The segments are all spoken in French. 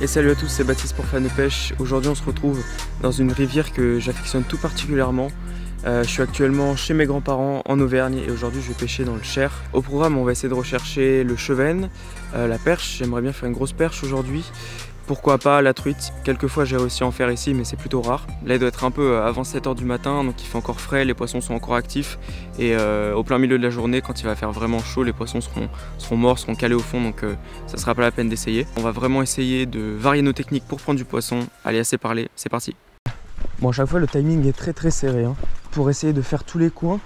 Et salut à tous, c'est Baptiste pour Fan de Pêche. Aujourd'hui on se retrouve dans une rivière que j'affectionne tout particulièrement. Je suis actuellement chez mes grands-parents en Auvergne et aujourd'hui je vais pêcher dans le Cher. Au programme on va essayer de rechercher le chevenne, la perche, j'aimerais bien faire une grosse perche aujourd'hui. Pourquoi pas la truite, quelquefois j'ai réussi à en faire ici mais c'est plutôt rare. Là il doit être un peu avant 7 h du matin donc il fait encore frais, les poissons sont encore actifs. Et au plein milieu de la journée quand il va faire vraiment chaud, les poissons seront morts, seront calés au fond donc ça sera pas la peine d'essayer. On va vraiment essayer de varier nos techniques pour prendre du poisson. Allez, assez parlé, c'est parti. Bon, à chaque fois le timing est très serré hein, pour essayer de faire tous les coins.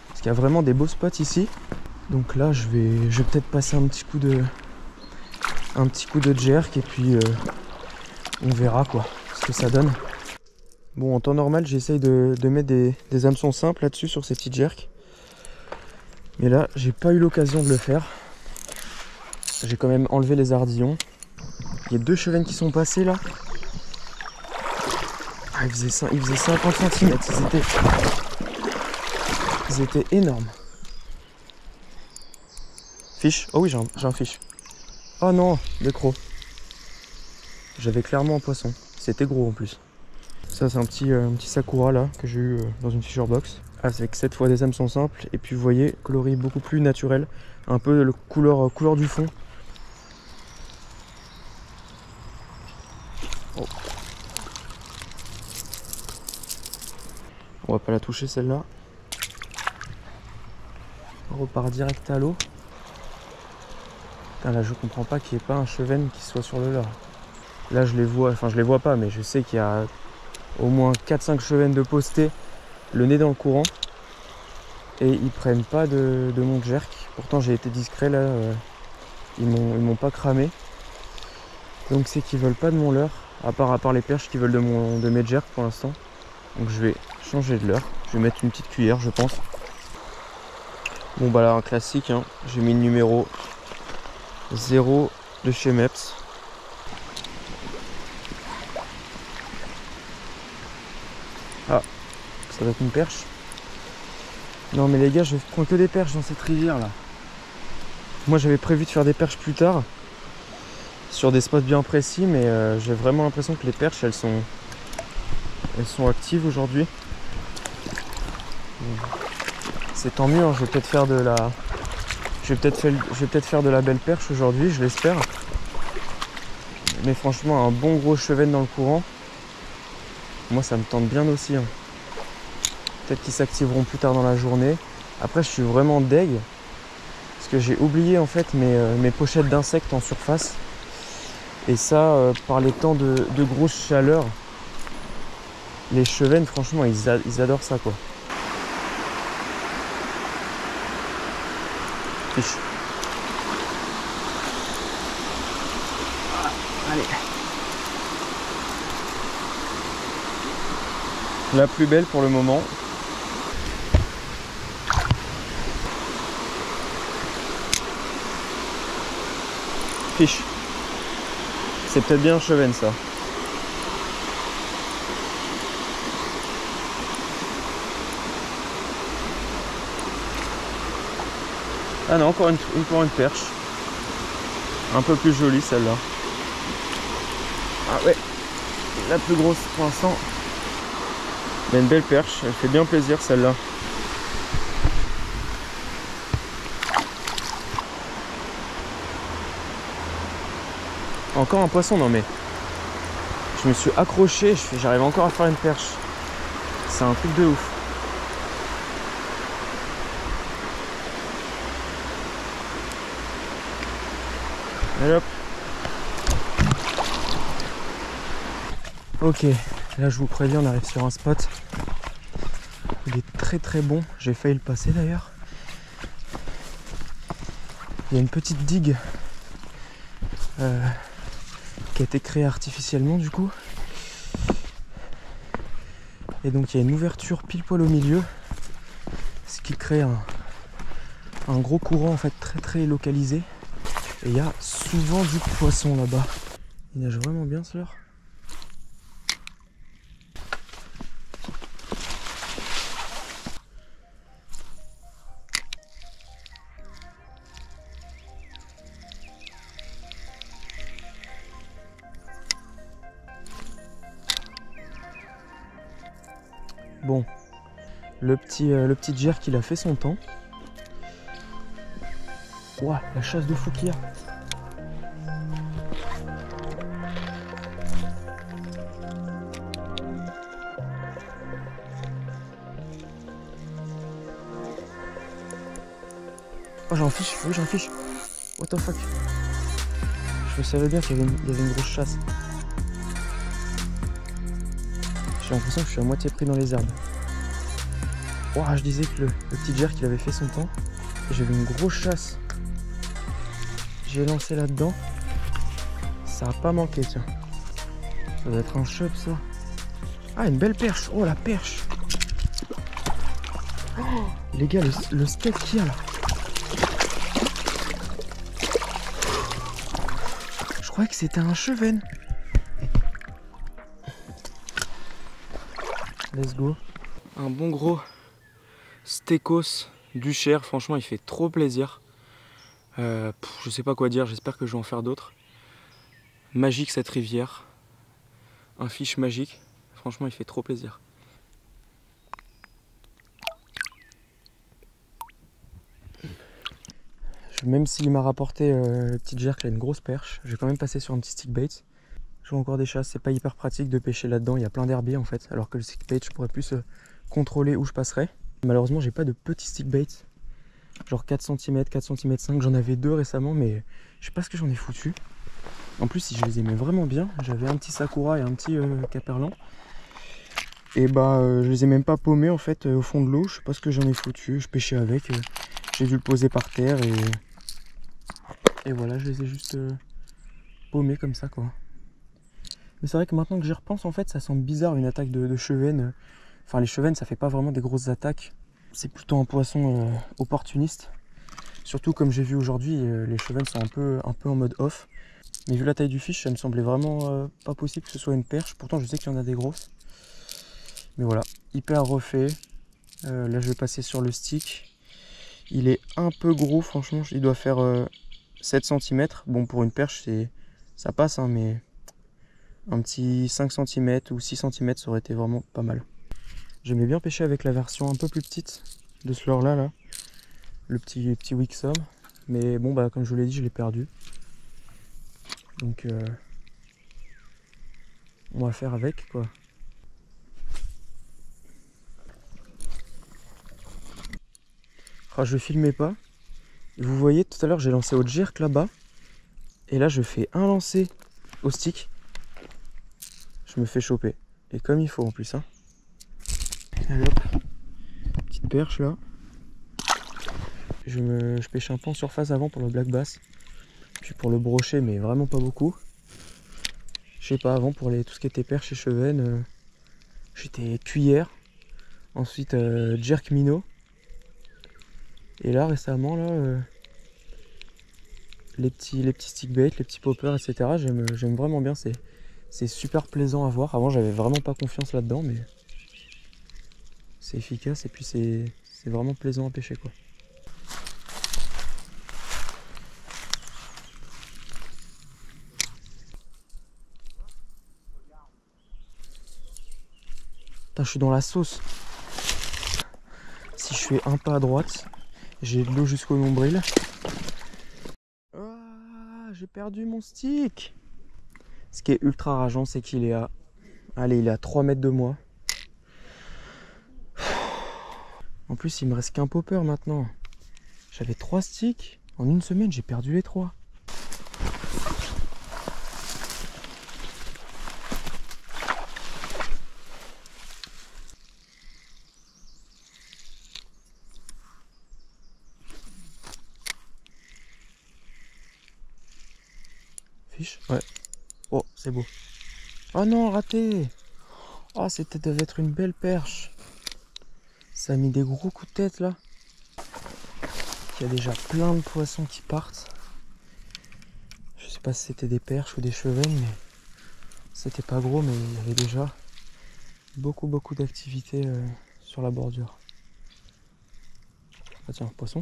Parce qu'il y a vraiment des beaux spots ici. Donc là je vais peut-être passer un petit coup de jerk et puis on verra quoi ce que ça donne. Bon, en temps normal j'essaye de mettre des hameçons simples là-dessus sur ces petits jerks. Mais là j'ai pas eu l'occasion de le faire. J'ai quand même enlevé les ardillons. Il y a deux chevennes qui sont passées là. Ah, ils faisaient 50 cm, ils étaient énormes. Fiche? Oh oui, j'ai un fiche. Oh non, des crocs. J'avais clairement un poisson. C'était gros en plus. Ça c'est un petit sakura là que j'ai eu dans une fisher box. Avec cette fois des hameçons simples. Et puis vous voyez, coloris beaucoup plus naturel. Un peu le couleur du fond. Oh. On va pas la toucher celle-là. On repart direct à l'eau. Là je comprends pas qu'il n'y ait pas un chevenne qui soit sur le leurre. Là je les vois, enfin je les vois pas mais je sais qu'il y a au moins 4-5 chevennes de postés, le nez dans le courant. Et ils prennent pas de mon jerk. Pourtant j'ai été discret là, ils m'ont pas cramé. Donc c'est qu'ils veulent pas de mon leurre, à part les perches qui veulent de mes jerks pour l'instant. Donc je vais changer de leurre, je vais mettre une petite cuillère je pense. Bon bah là un classique hein. J'ai mis le numéro 0 de chez Mepps. Ah, ça doit être une perche. Non mais les gars, je vais prendre que des perches dans cette rivière là. Moi j'avais prévu de faire des perches plus tard, sur des spots bien précis, mais j'ai vraiment l'impression que les perches elles sont actives aujourd'hui. C'est tant mieux, hein. Je vais peut-être faire de la belle perche aujourd'hui, je l'espère. Mais franchement, un bon gros chevenne dans le courant, moi ça me tente bien aussi hein. Peut-être qu'ils s'activeront plus tard dans la journée. Après je suis vraiment deg parce que j'ai oublié en fait mes pochettes d'insectes en surface. Et ça, par les temps de grosse chaleur, les chevennes franchement ils adorent ça quoi. Fiche. Allez. La plus belle pour le moment. Fiche. C'est peut-être bien un chevenne ça. Ah non, encore une perche. Un peu plus jolie celle-là. Ah ouais, la plus grosse pour l'instant. Il y a une belle perche, elle fait bien plaisir celle-là. Encore un poisson, non mais je me suis accroché, j'arrive encore à faire une perche. C'est un truc de ouf. Allez hop. Ok, là je vous préviens, on arrive sur un spot. Il est très bon, j'ai failli le passer d'ailleurs. Il y a une petite digue qui a été créée artificiellement du coup. Et donc il y a une ouverture pile poil au milieu, ce qui crée un gros courant en fait très localisé. Et il y a souvent du poisson là-bas. Il nage vraiment bien ce leurre. Bon, le petit jerk il a fait son temps. Ouah, la chasse de fou qu'il y a. Oh, j'ai un fiche, oui j'ai un fiche. What the fuck. Je savais bien qu'il y avait une grosse chasse. J'ai l'impression que je suis à moitié pris dans les herbes. Ouah, je disais que le petit jerk il avait fait son temps. J'avais une grosse chasse. J'ai lancé là-dedans. Ça a pas manqué, tiens. Ça doit être un chub, ça. Ah, une belle perche. Oh, la perche. Oh, les gars, le steak qu'il y a là. Je croyais que c'était un chevenne. Let's go. Un bon gros steakos du Cher. Franchement, il fait trop plaisir. Je sais pas quoi dire, j'espère que je vais en faire d'autres. Magique cette rivière. Un fiche magique. Franchement, il fait trop plaisir. Même s'il m'a rapporté le petit jerk, là, une grosse perche, je vais quand même passer sur un petit stick bait. Je vois encore des chasses, c'est pas hyper pratique de pêcher là-dedans, il y a plein d'herbiers en fait, alors que le stick bait, je pourrais plus contrôler où je passerai. Malheureusement, j'ai pas de petits stick bait. Genre 4 cm, 4 cm 5, j'en avais 2 récemment, mais je sais pas ce que j'en ai foutu. En plus, si je les aimais vraiment bien, j'avais un petit sakura et un petit caperlan. Et bah, je les ai même pas paumés en fait au fond de l'eau, je sais pas ce que j'en ai foutu, je pêchais avec, j'ai dû le poser par terre et voilà, je les ai juste paumés comme ça quoi. Mais c'est vrai que maintenant que j'y repense, en fait, ça semble bizarre une attaque de chevenne. Enfin, les chevennes, ça fait pas vraiment des grosses attaques. C'est plutôt un poisson opportuniste. Surtout comme j'ai vu aujourd'hui, les chevennes sont un peu en mode off. Mais vu la taille du fiche, ça me semblait vraiment pas possible que ce soit une perche. Pourtant, je sais qu'il y en a des grosses. Mais voilà, hyper refait. Là, je vais passer sur le stick. Il est un peu gros, franchement. Il doit faire 7 cm. Bon, pour une perche, ça passe, hein, mais un petit 5 cm ou 6 cm, ça aurait été vraiment pas mal. J'aimais bien pêcher avec la version un peu plus petite de ce leurre là, le petit Wixom, mais bon bah comme je vous l'ai dit, je l'ai perdu. Donc on va faire avec quoi. Ah, je filmais pas. Vous voyez tout à l'heure j'ai lancé au jerk là-bas. Et là je fais un lancer au stick. Je me fais choper. Et comme il faut en plus hein. Allez hop, petite perche là. Je pêche un peu en surface avant pour le black bass. Puis pour le brochet, mais vraiment pas beaucoup. Je sais pas, avant pour tout ce qui était perche et chevennes, j'étais cuillère. Ensuite jerk minnow. Et là récemment là, les petits stick bait, les petits poppers, etc. J'aime vraiment bien, c'est super plaisant à voir. Avant j'avais vraiment pas confiance là-dedans, mais c'est efficace et puis c'est vraiment plaisant à pêcher quoi. Putain, je suis dans la sauce. Si je fais un pas à droite, j'ai de l'eau jusqu'au nombril. Ah, j'ai perdu mon stick. Ce qui est ultra rageant, c'est qu'il est à... Allez, il est à 3 mètres de moi. En plus, il me reste qu'un popper maintenant. J'avais 3 sticks. En une semaine, j'ai perdu les 3. Fiche? Ouais. Oh, c'est beau. Oh non, raté. Oh, c'était devait être une belle perche. Ça a mis des gros coups de tête là. Il y a déjà plein de poissons qui partent. Je sais pas si c'était des perches ou des chevennes, mais c'était pas gros, mais il y avait déjà beaucoup d'activité sur la bordure. Ah tiens, poisson.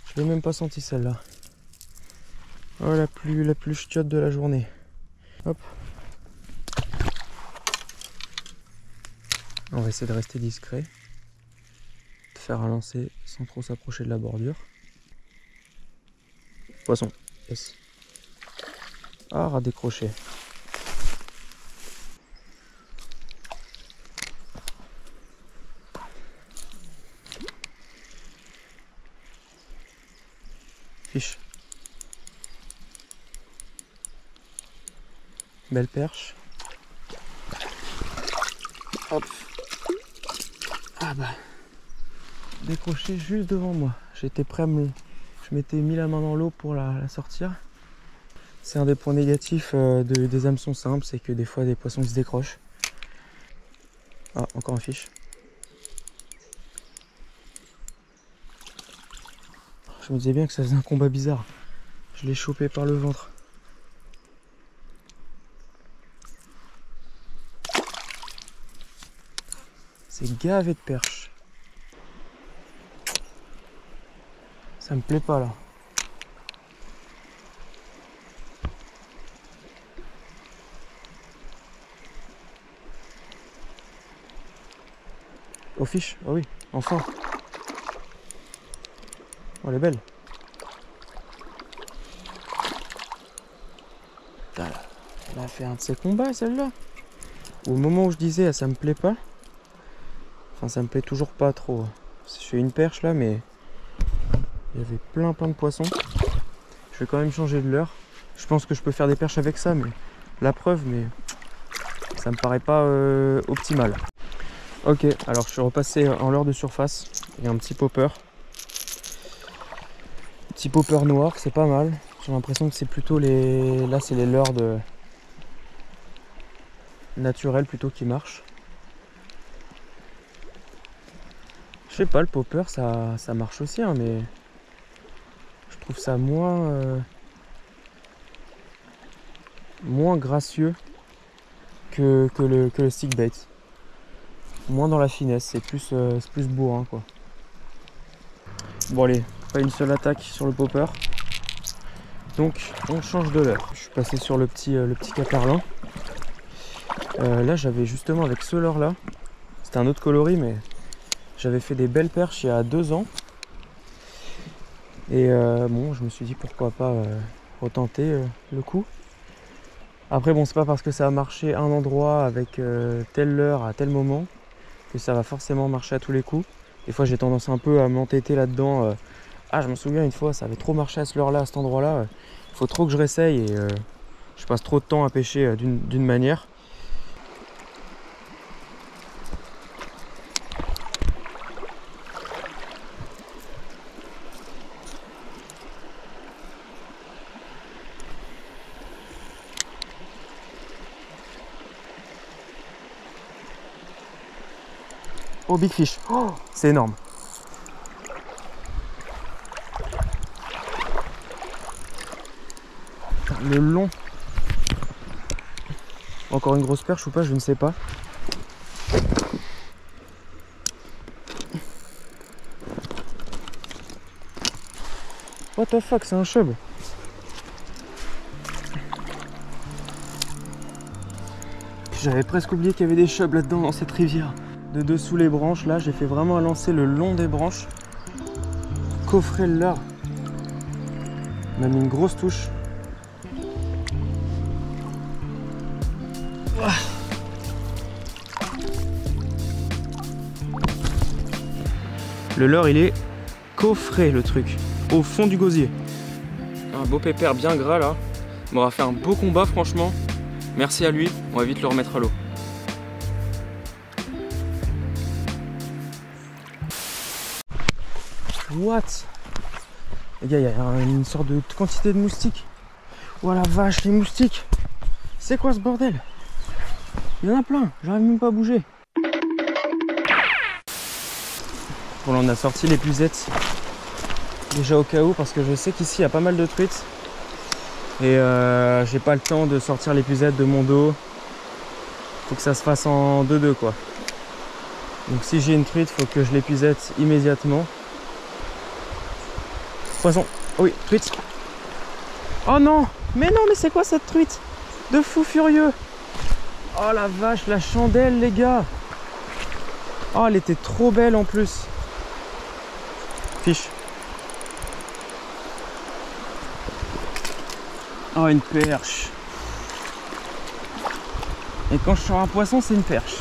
Je l'ai même pas senti celle-là. Oh, la plus ch'tiote de la journée. Hop. On va essayer de rester discret, de faire un lancer sans trop s'approcher de la bordure. Poisson, yes. Ah, rat décroché. Fiche. Belle perche. Hop. Ah bah. Décroché juste devant moi. J'étais prêt à me... Je m'étais mis la main dans l'eau pour la sortir. C'est un des points négatifs des hameçons simples, c'est que des fois des poissons se décrochent. Ah, encore un fiche. Je me disais bien que ça faisait un combat bizarre. Je l'ai chopé par le ventre. C'est gavé de perches. Ça me plaît pas là. Au fiche, ah oui, enfin. Oh, elle est belle. Putain, elle a fait un de ses combats celle-là. Au moment où je disais ça me plaît pas. Enfin ça me plaît toujours pas trop. Je fais une perche là mais il y avait plein de poissons. Je vais quand même changer de leurre. Je pense que je peux faire des perches avec ça mais la preuve mais ça me paraît pas optimal. Ok, alors je suis repassé en leurre de surface. Il y a un petit popper. Petit popper noir, c'est pas mal. J'ai l'impression que c'est plutôt les... Là c'est les leurres de... naturels plutôt qui marchent. Je sais pas, le popper ça marche aussi hein, mais je trouve ça moins gracieux que le stick bait. Moins dans la finesse, c'est plus bourrin quoi. Bon allez, pas une seule attaque sur le popper. Donc on change de leurre. Je suis passé sur le petit caperlin. Là j'avais justement avec ce leurre là, c'était un autre coloris mais j'avais fait des belles perches il y a 2 ans. Et bon je me suis dit pourquoi pas retenter le coup. Après bon c'est pas parce que ça a marché un endroit avec telle leurre à tel moment que ça va forcément marcher à tous les coups. Des fois j'ai tendance un peu à m'entêter là-dedans. Ah je me souviens une fois ça avait trop marché à ce leurre là, à cet endroit là. Il faut trop que je réessaye et je passe trop de temps à pêcher d'une manière. Oh big fish, oh, c'est énorme. Le long. Encore une grosse perche ou pas, je ne sais pas. What the fuck, c'est un chub. J'avais presque oublié qu'il y avait des chubs là-dedans dans cette rivière. De dessous les branches, là j'ai fait vraiment un lancer le long des branches. Coffrer le leurre. On a mis une grosse touche. Le leurre il est coffré le truc, au fond du gosier. Un beau pépère bien gras là. On m'aura fait un beau combat franchement. Merci à lui, on va vite le remettre à l'eau. What? Les gars, il y a une sorte de quantité de moustiques. Oh la vache, les moustiques! C'est quoi ce bordel? Il y en a plein, j'arrive même pas à bouger. Bon là on a sorti l'épuisette. Déjà au cas où, parce que je sais qu'ici il y a pas mal de truites. Et j'ai pas le temps de sortir l'épuisette de mon dos. Faut que ça se fasse en 2-2 quoi. Donc si j'ai une truite, faut que je l'épuisette immédiatement. Poisson. Oh oui, truite. Oh non, mais c'est quoi cette truite de fou furieux? Oh la vache, la chandelle les gars. Oh, elle était trop belle en plus. Fiche. Oh, une perche. Et quand je sors un poisson, c'est une perche.